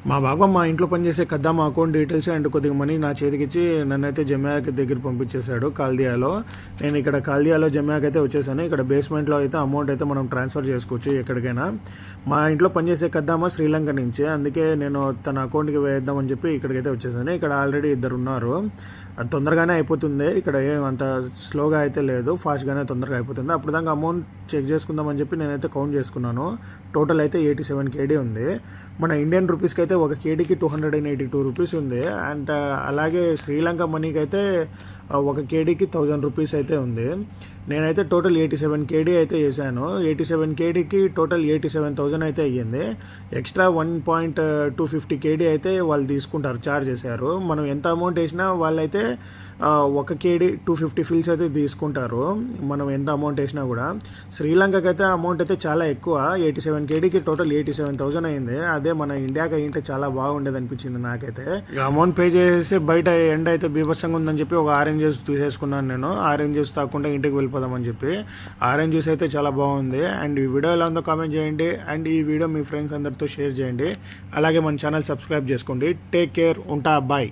మా బాబా మా ఇంట్లో పనిచేసే కద్దాం అకౌంట్ డీటెయిల్స్ అండ్ కొద్దిగా మనీ నా చేతికిచ్చి నన్నైతే జమ్యాకి దగ్గర పంపించేశాడు కాల్దియాలో. నేను ఇక్కడ కాల్దియాలో జమ్యాకి అయితే వచ్చేసాను. ఇక్కడ బేస్మెంట్లో అయితే అమౌంట్ అయితే మనం ట్రాన్స్ఫర్ చేసుకోవచ్చు ఎక్కడికైనా. మా ఇంట్లో పనిచేసే కద్దామా శ్రీలంక నుంచే, అందుకే నేను తన అకౌంట్కి వేద్దామని చెప్పి ఇక్కడికైతే వచ్చేసాను. ఇక్కడ ఆల్రెడీ ఇద్దరు ఉన్నారు. అది తొందరగానే అయిపోతుంది. ఇక్కడ ఏం అంత స్లోగా అయితే లేదు, ఫాస్ట్గానే తొందరగా అయిపోతుంది. అప్పుడు దాకా అమౌంట్ చెక్ చేసుకుందామని చెప్పి నేనైతే కౌంట్ చేసుకున్నాను. టోటల్ అయితే 87 KD ఉంది. మన ఇండియన్ రూపీస్కి అయితే ఒక కేడీకి 282 రూపీస్ ఉంది. అండ్ అలాగే శ్రీలంక మనీకి అయితే ఒక కేడీకి 1000 రూపీస్ అయితే ఉంది. నేనైతే టోటల్ 87 KD అయితే వేసాను. 87 KDకి టోటల్ 87,000 అయితే అయ్యింది. ఎక్స్ట్రా 1.250 KD అయితే వాళ్ళు తీసుకుంటారు, ఛార్జ్ చేశారు. మనం ఎంత అమౌంట్ వేసినా వాళ్ళైతే 1 KD 250 ఫిల్స్ అయితే తీసుకుంటారు, మనం ఎంత అమౌంట్ వేసినా కూడా. శ్రీలంకకి అయితే అమౌంట్ అయితే చాలా ఎక్కువ. 87 KDకి టోటల్ 87,000 అయింది. అదే మన ఇండియాకి అయ్యింటే చాలా బాగుండేది అనిపించింది నాకైతే. అమౌంట్ పే చేసి బయట ఎండ అయితే బీభత్సంగా ఉందని చెప్పి ఒక ఆరెంజ్ జ్యూస్ తీసేసుకున్నాను నేను. ఆరెంజ్ జ్యూస్ తాకుండా ఇంటికి వెళ్ళిపోదామని చెప్పి. ఆరెంజ్ జ్యూస్ అయితే చాలా బాగుంది. అండ్ ఈ వీడియో ఎలా ఉందో కామెంట్ చేయండి. అండ్ ఈ వీడియో మీ ఫ్రెండ్స్ అందరితో షేర్ చేయండి. అలాగే మన ఛానల్ సబ్స్క్రైబ్ చేసుకోండి. టేక్ కేర్, ఉంటా, బాయ్.